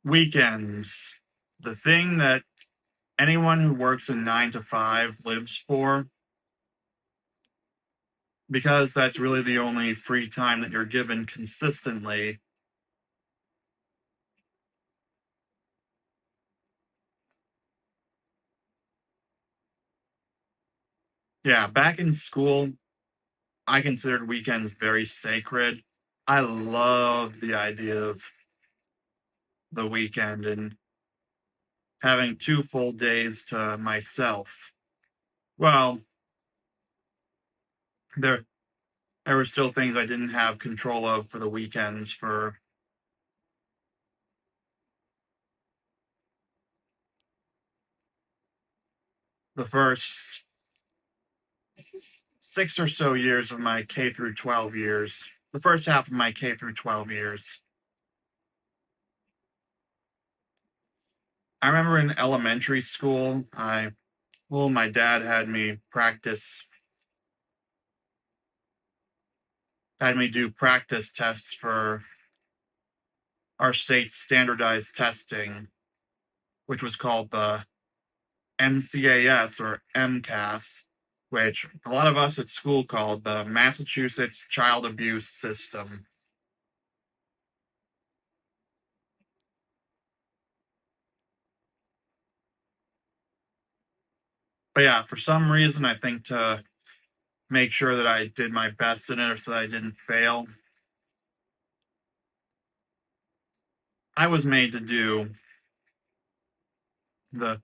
Weekends, the thing that anyone who works a 9 to 5 lives for, because that's really the only free time that you're given consistently. Yeah, back in school, I considered weekends very sacred. I loved the idea of the weekend and having 2 full days to myself. Well, there there were still things I didn't have control of for the weekends for the first 6 or so years of my K through 12 years. The first half of my K through 12 years. I remember in elementary school, my dad had me do practice tests for our state's standardized testing, which was called the MCAS or MCAS, which a lot of us at school called the Massachusetts Child Abuse System. But yeah, for some reason, I think to make sure that I did my best in it or so that I didn't fail, I was made to do the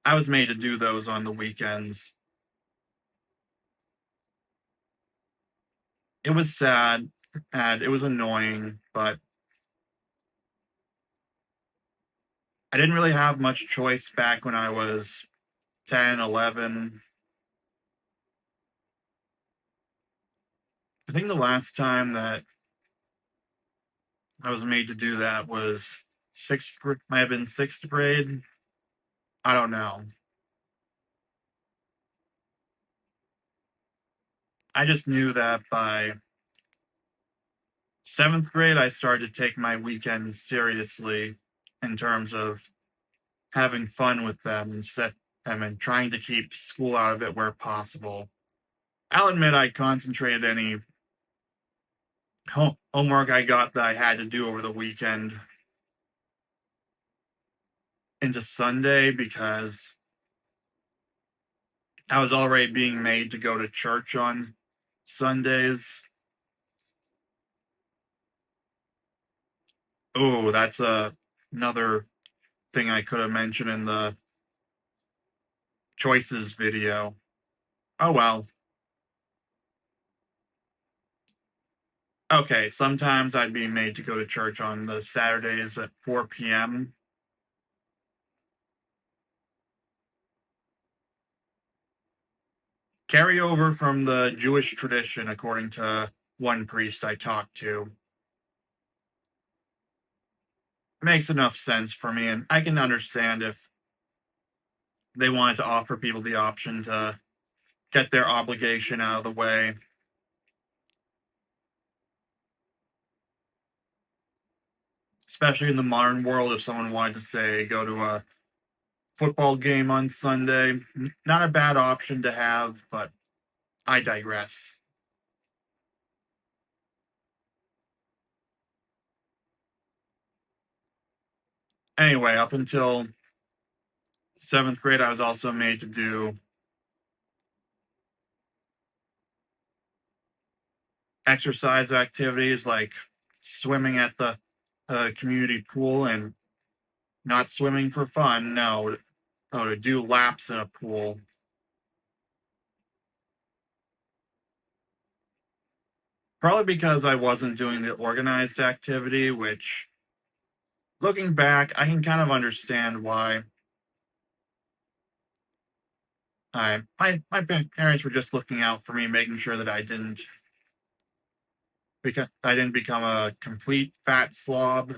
I was made to do those on the weekends. It was sad, and it was annoying, but I didn't really have much choice back when I was 10, 11. I think the last time that I was made to do that was might have been sixth grade. I don't know. I just knew that by seventh grade, I started to take my weekends seriously in terms of having fun with them and trying to keep school out of it where possible. I'll admit I concentrated any homework I got that I had to do over the weekend into Sunday because I was already being made to go to church on Sundays. Oh, that's another thing I could have mentioned in the choices video. Oh well. Okay, sometimes I'd be made to go to church on the Saturdays at 4 p.m. Carry over from the Jewish tradition, according to one priest I talked to. Makes enough sense for me, and I can understand if they wanted to offer people the option to get their obligation out of the way, especially in the modern world. If someone wanted to say go to a football game on Sunday, not a bad option to have, but I digress. Anyway, up until seventh grade, I was also made to do exercise activities like swimming at the community pool and not swimming for fun. No, to do laps in a pool. Probably because I wasn't doing the organized activity, which looking back, I can kind of understand why. My parents were just looking out for me, making sure that I didn't become a complete fat slob.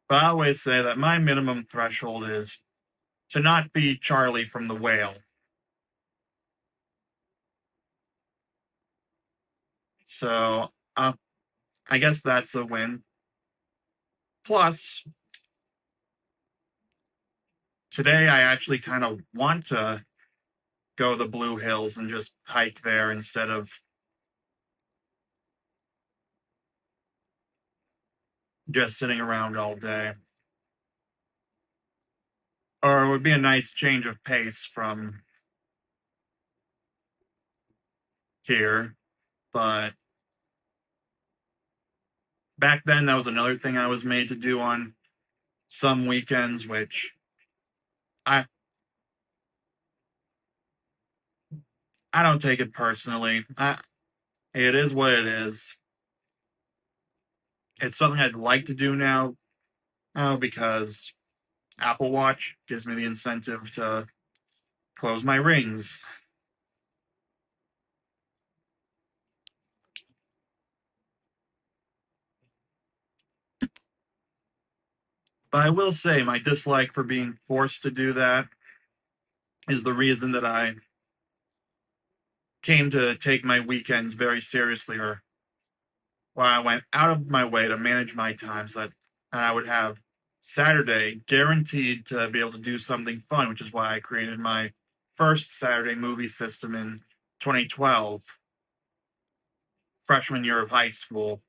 But I always say that my minimum threshold is to not be Charlie from the Whale. So I guess that's a win. Plus, today I actually kind of want to go to the Blue Hills and just hike there instead of just sitting around all day. Or it would be a nice change of pace from here. But back then, that was another thing I was made to do on some weekends, which I I don't take it personally. It is what it is. It's something I'd like to do now, because Apple Watch gives me the incentive to close my rings. But I will say my dislike for being forced to do that is the reason that I came to take my weekends very seriously, or why I went out of my way to manage my time so that I would have Saturday guaranteed to be able to do something fun, which is why I created my first Saturday movie system in 2012, freshman year of high school.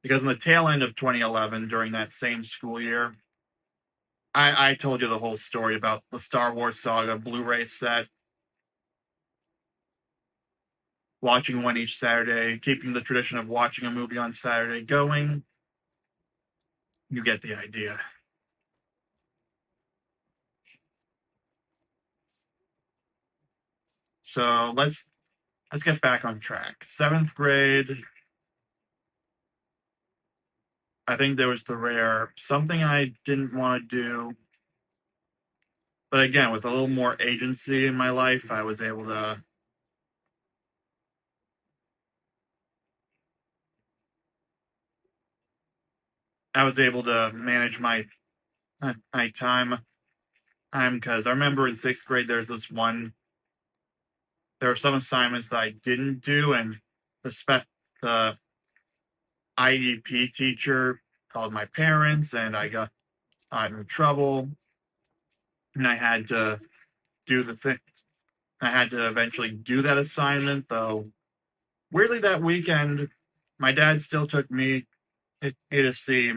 Because in the tail end of 2011, during that same school year, I told you the whole story about the Star Wars Saga Blu-ray set, watching one each Saturday, keeping the tradition of watching a movie on Saturday going. You get the idea. So let's get back on track. Seventh grade, I think there was the rare something I didn't want to do, but again, with a little more agency in my life, I was able to manage my time. Because I remember in sixth grade, there were some assignments that I didn't do, and the IEP teacher called my parents, and I got in trouble, and I had to do the thing. I had to eventually do that assignment, though. Weirdly, that weekend, my dad still took me to see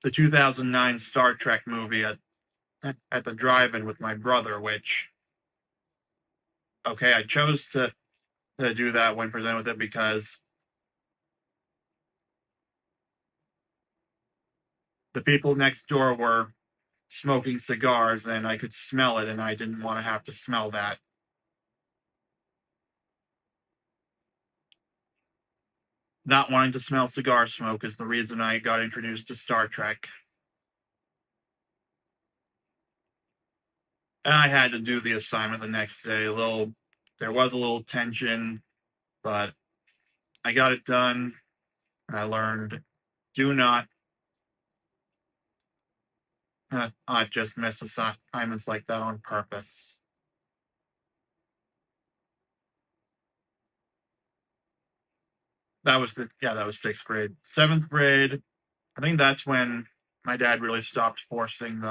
the 2009 Star Trek movie at the drive-in with my brother. Which, okay, I chose to do that when presented with it because the people next door were smoking cigars and I could smell it, and I didn't want to have to smell that. Not wanting to smell cigar smoke is the reason I got introduced to Star Trek. And I had to do the assignment the next day. There was a little tension, but I got it done, and I learned do not just miss assignments like that on purpose. That was sixth grade. Seventh grade, I think that's when my dad really stopped forcing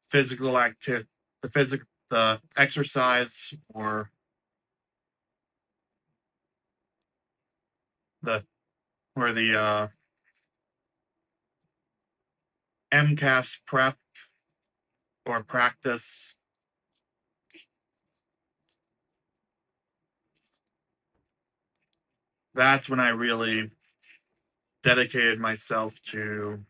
physical active, the exercise, the the MCAS prep or practice. That's when I really dedicated myself to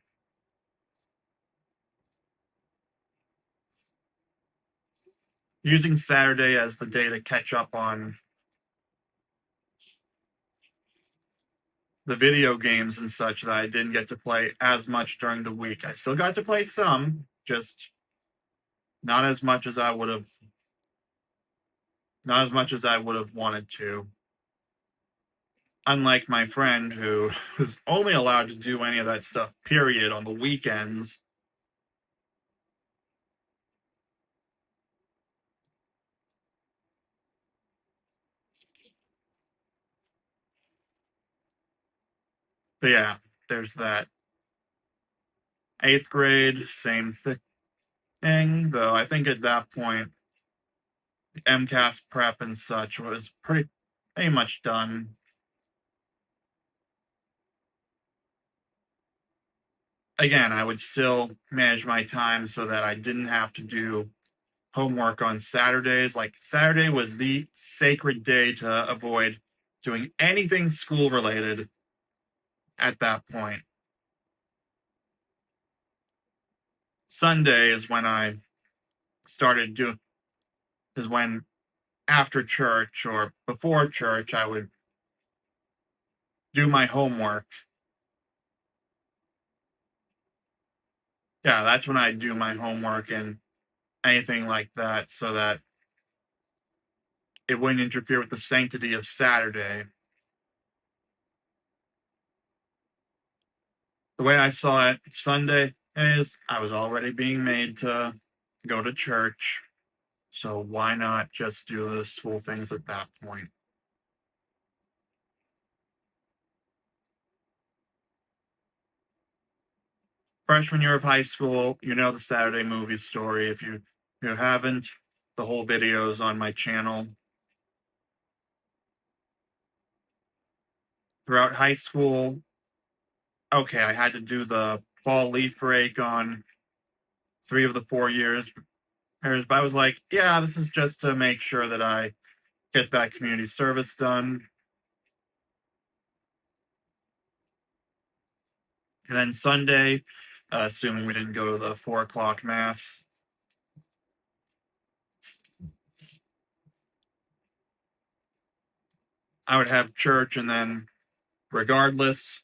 using Saturday as the day to catch up on the video games and such that I didn't get to play as much during the week. I still got to play some, just not as much as I would have not as much as I would have wanted to. Unlike my friend who was only allowed to do any of that stuff, period, on the weekends. But yeah, there's that. Eighth grade, same thing, though I think at that point, MCAS prep and such was pretty much done. Again, I would still manage my time so that I didn't have to do homework on Saturdays. Like, Saturday was the sacred day to avoid doing anything school related at that point. Sunday is when I started doing, is when after church or before church, I would do my homework. Yeah, that's when I do my homework and anything like that so that it wouldn't interfere with the sanctity of Saturday. The way I saw it Sunday is I was already being made to go to church. So why not just do the school things at that point? Freshman year of high school, you know the Saturday movie story. If you haven't, the whole video is on my channel. Throughout high school, okay, I had to do the fall leaf rake on 3 of the 4 years. But I was like, yeah, this is just to make sure that I get that community service done. And then Sunday, assuming we didn't go to the 4 o'clock mass, I would have church, and then regardless,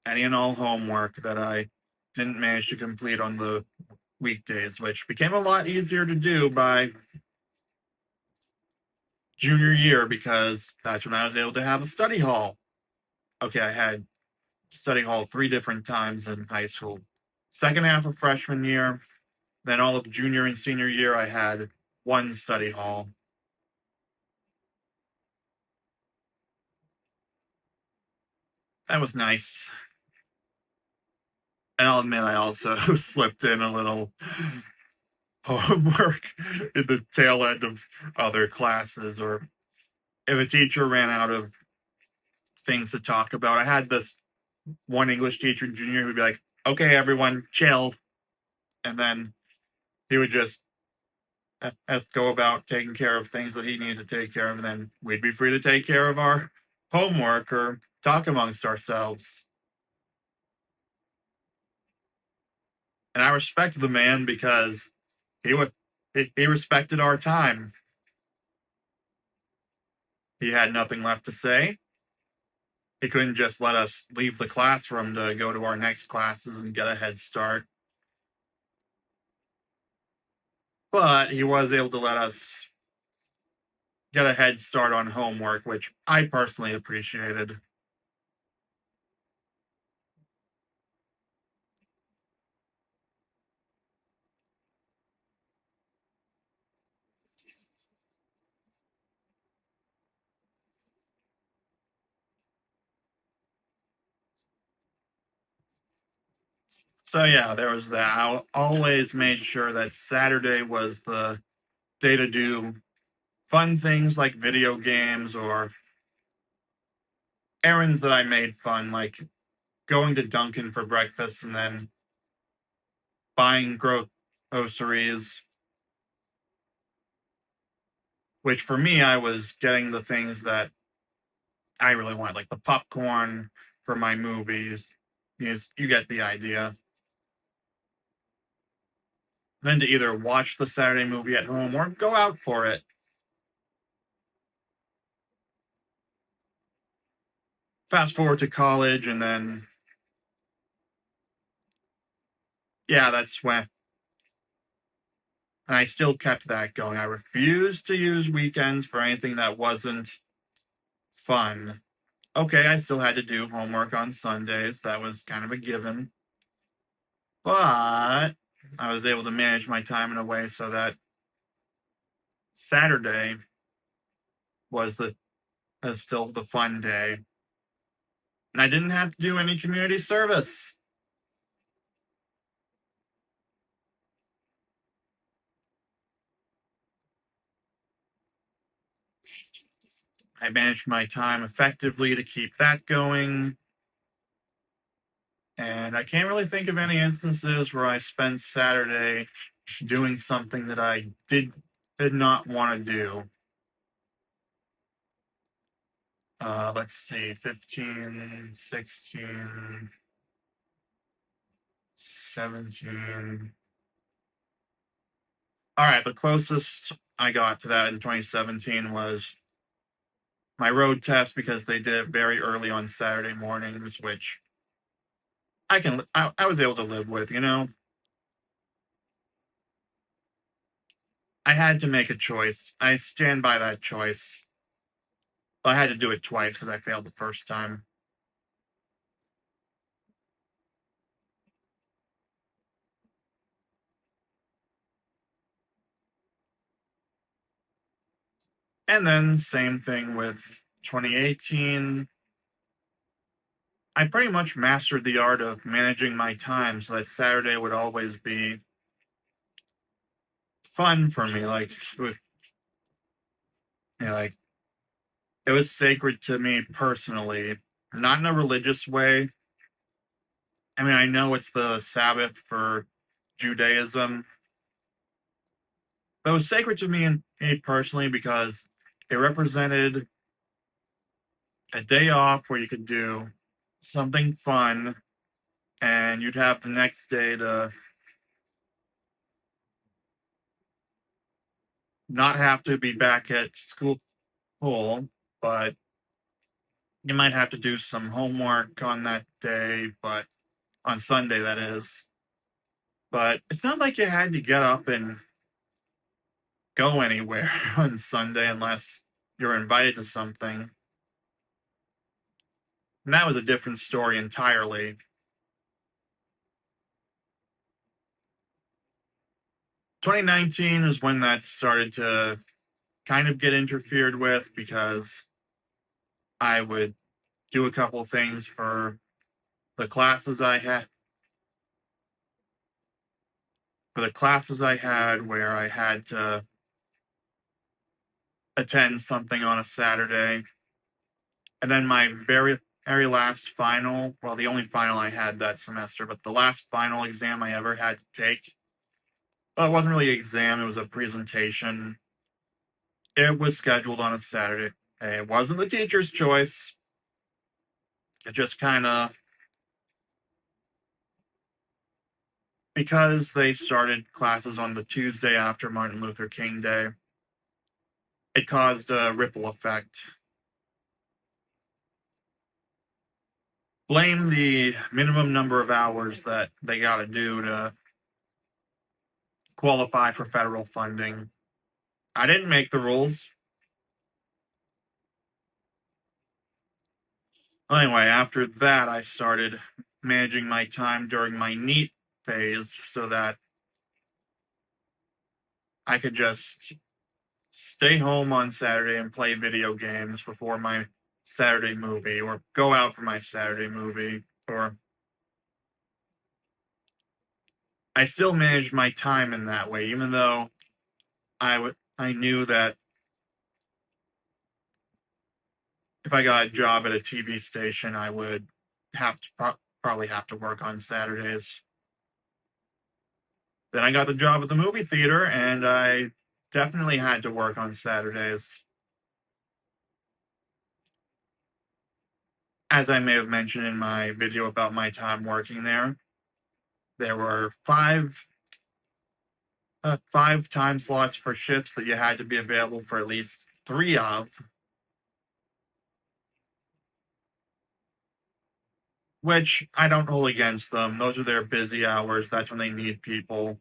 any and all homework that I didn't manage to complete on the weekdays, which became a lot easier to do by junior year because that's when I was able to have a study hall. Okay, I had study hall 3 different times in high school. Second half of freshman year, then all of junior and senior year, I had one study hall. That was nice. And I'll admit, I also slipped in a little homework in the tail end of other classes, or if a teacher ran out of things to talk about. I had this one English teacher in junior who would be like, okay, everyone, chill. And then he would just has to go about taking care of things that he needed to take care of. And then we'd be free to take care of our homework or talk amongst ourselves. And I respect the man because he would he respected our time. He had nothing left to say. He couldn't just let us leave the classroom to go to our next classes and get a head start. But he was able to let us get a head start on homework, which I personally appreciated. So yeah, there was that. I always made sure that Saturday was the day to do fun things like video games or errands that I made fun, like going to Dunkin' for breakfast and then buying groceries, which for me, I was getting the things that I really wanted, like the popcorn for my movies. You get the idea. Then to either watch the Saturday movie at home or go out for it. Fast forward to college, and then, yeah, that's when, and I still kept that going. I refused to use weekends for anything that wasn't fun. Okay, I still had to do homework on Sundays. That was kind of a given. But I was able to manage my time in a way so that Saturday was still the fun day. And I didn't have to do any community service. I managed my time effectively to keep that going. And I can't really think of any instances where I spent Saturday doing something that I did not want to do. Let's see, 15, 16, 17. All right, the closest I got to that in 2017 was my road test because they did it very early on Saturday mornings, which I was able to live with, you know. I had to make a choice. I stand by that choice. But I had to do it twice because I failed the first time. And then same thing with 2018. I pretty much mastered the art of managing my time so that Saturday would always be fun for me. Like, like it was sacred to me personally, not in a religious way. I mean, I know it's the Sabbath for Judaism, but it was sacred to me and me personally because it represented a day off where you could do something fun and you'd have the next day to not have to be back at school, but you might have to do some homework on that day, but on Sunday, that is. But it's not like you had to get up and go anywhere on Sunday unless you're invited to something. And that was a different story entirely. 2019 is when that started to kind of get interfered with because I would do a couple of things for the classes I had where I had to attend something on a Saturday. And then my very last final, well, the only final I had that semester, but the last final exam I ever had to take, well, it wasn't really an exam, it was a presentation. It was scheduled on a Saturday. It wasn't the teacher's choice. It just kind of, because they started classes on the Tuesday after Martin Luther King Day, it caused a ripple effect. Blame the minimum number of hours that they got to do to qualify for federal funding. I didn't make the rules. Anyway, after that, I started managing my time during my NEET phase so that I could just stay home on Saturday and play video games before my Saturday movie, or go out for my Saturday movie, or I still managed my time in that way, even though I knew that if I got a job at a TV station, I would have to probably have to work on Saturdays. Then I got the job at the movie theater, and I definitely had to work on Saturdays. As I may have mentioned in my video about my time working there were five time slots for shifts that you had to be available for at least 3 of, which I don't hold against them. Those are their busy hours. That's when they need people.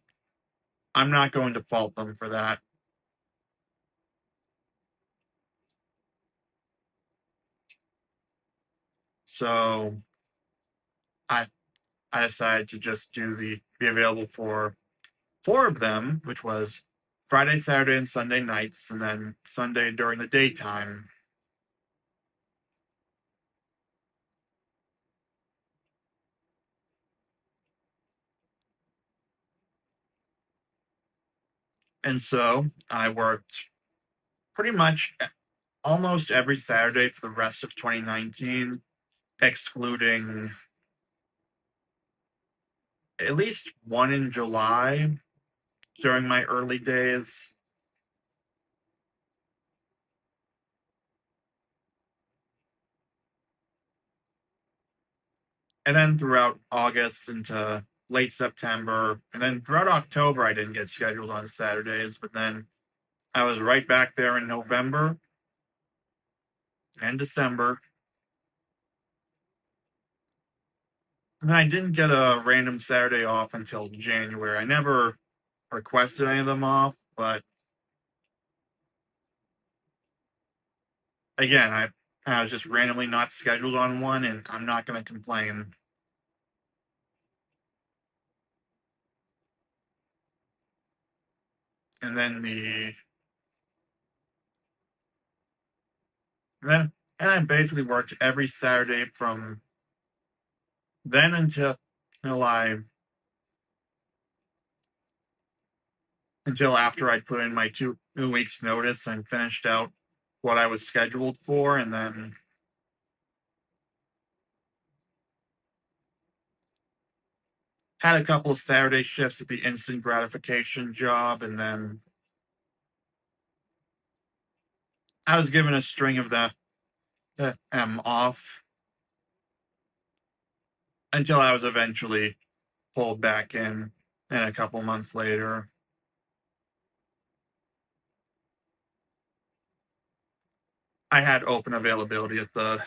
I'm not going to fault them for that. So I I decided to just be available for 4 of them, which was Friday, Saturday, and Sunday nights, and then Sunday during the daytime. And so I worked pretty much almost every Saturday for the rest of 2019, excluding at least one in July during my early days. And then throughout August into late September, and then throughout October, I didn't get scheduled on Saturdays, but then I was right back there in November and December. And I didn't get a random Saturday off until January. I never requested any of them off, but again, I was just randomly not scheduled on one, and I'm not going to complain. And then and then and I basically worked every Saturday from then until I until after I put in my 2 weeks notice and finished out what I was scheduled for, and then had a couple of Saturday shifts at the instant gratification job, and then I was given a string of the off until I was eventually pulled back in, and a couple months later, I had open availability at the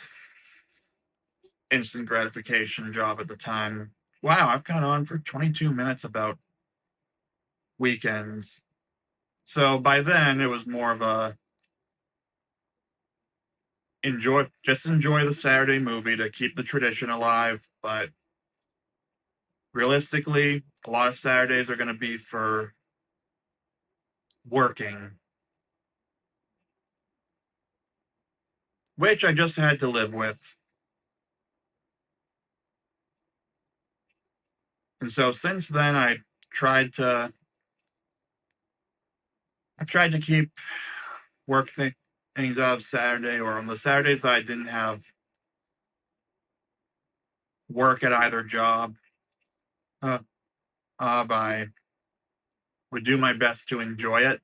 instant gratification job at the time. Wow, I've gone on for 22 minutes about weekends. So by then, it was more of a enjoy the Saturday movie to keep the tradition alive. But realistically, a lot of Saturdays are going to be for working, which I just had to live with. And so since then, tried to I've tried to keep work things out of Saturday, or on the Saturdays that I didn't have work at either job. Uh, I would do my best to enjoy it,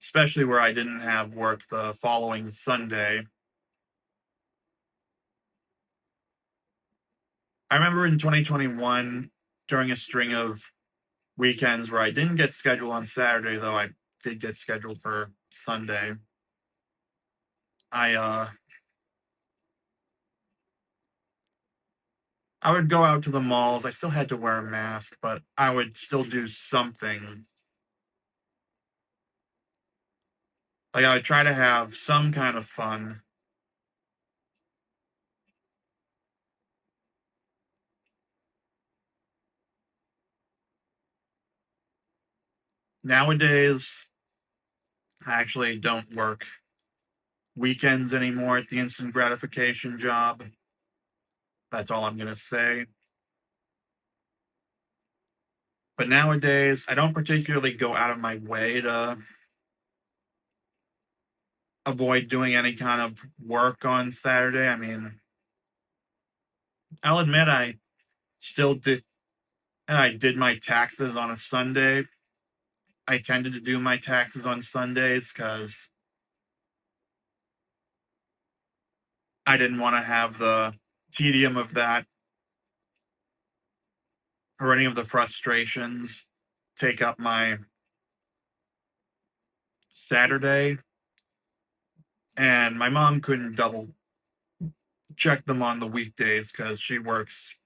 especially where I didn't have work the following Sunday. I remember in 2021, during a string of weekends where I didn't get scheduled on Saturday, though I did get scheduled for Sunday. I uh I would go out to the malls. I still had to wear a mask, but I would still do something. Like I would try to have some kind of fun. Nowadays, I actually don't work weekends anymore at the instant gratification job. That's all I'm gonna say. But nowadays, I don't particularly go out of my way to avoid doing any kind of work on Saturday. I mean, I'll admit still did I did my taxes on a Sunday. I tended to do my taxes on Sundays because I didn't want to have the tedium of that or any of the frustrations take up my Saturday. And my mom couldn't double check them on the weekdays because she works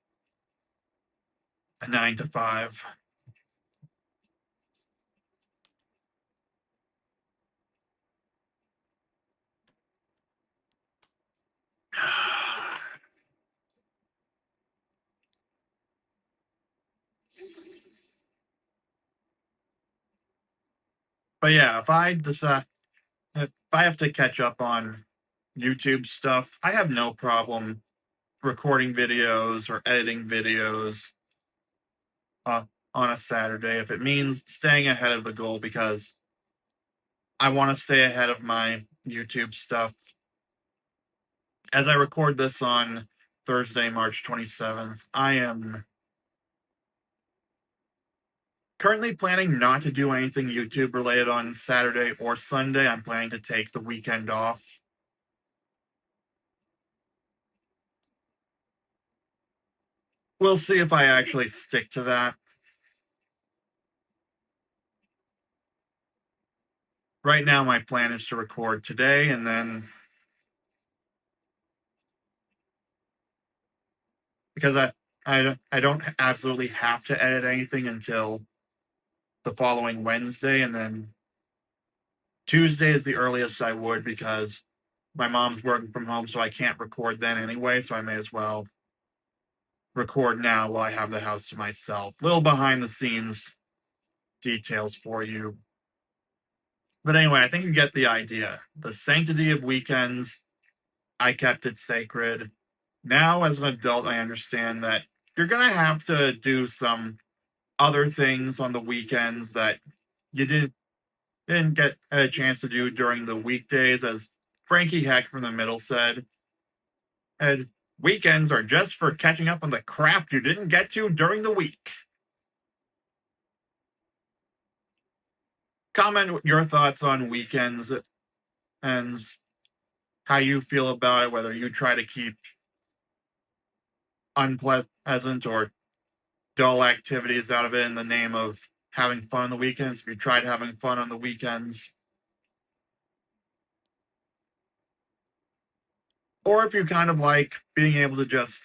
a 9 to 5. But yeah, if I have to catch up on YouTube stuff, I have no problem recording videos or editing videos on a Saturday if it means staying ahead of the goal, because I want to stay ahead of my YouTube stuff. As I record this on Thursday, March 27th, I am currently planning not to do anything YouTube related on Saturday or Sunday. I'm planning to take the weekend off. We'll see if I actually stick to that. Right now, my plan is to record today, and then because I don't absolutely have to edit anything until the following Wednesday, and then Tuesday is the earliest I would, because my mom's working from home, so I can't record then anyway, so I may as well record now while I have the house to myself. Little behind the scenes details for you. But anyway, I think you get the idea. The sanctity of weekends, I kept it sacred. Now, as an adult, I understand that you're going to have to do some other things on the weekends that you didn't get a chance to do during the weekdays. As Frankie Heck from the Middle said, and weekends are just for catching up on the crap you didn't get to during the week. Comment your thoughts on weekends and how you feel about it, whether you try to keep unpleasant or dull activities out of it in the name of having fun on the weekends. If you tried having fun on the weekends, or if you kind of like being able to just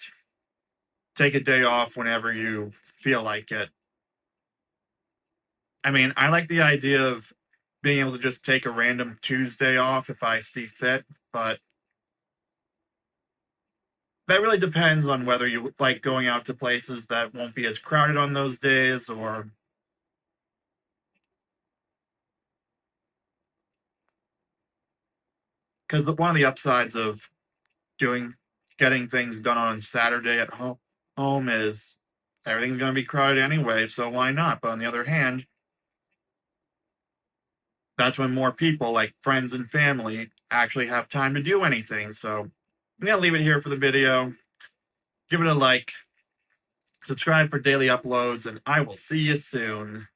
take a day off whenever you feel like it. I mean, I like the idea of being able to just take a random Tuesday off if I see fit, but that really depends on whether you like going out to places that won't be as crowded on those days, or because one of the upsides of doing getting things done on Saturday at home is everything's going to be crowded anyway, so why not? But on the other hand, that's when more people, like friends and family, actually have time to do anything. So I'm going to leave it here for the video. Give it a like, subscribe for daily uploads, and I will see you soon.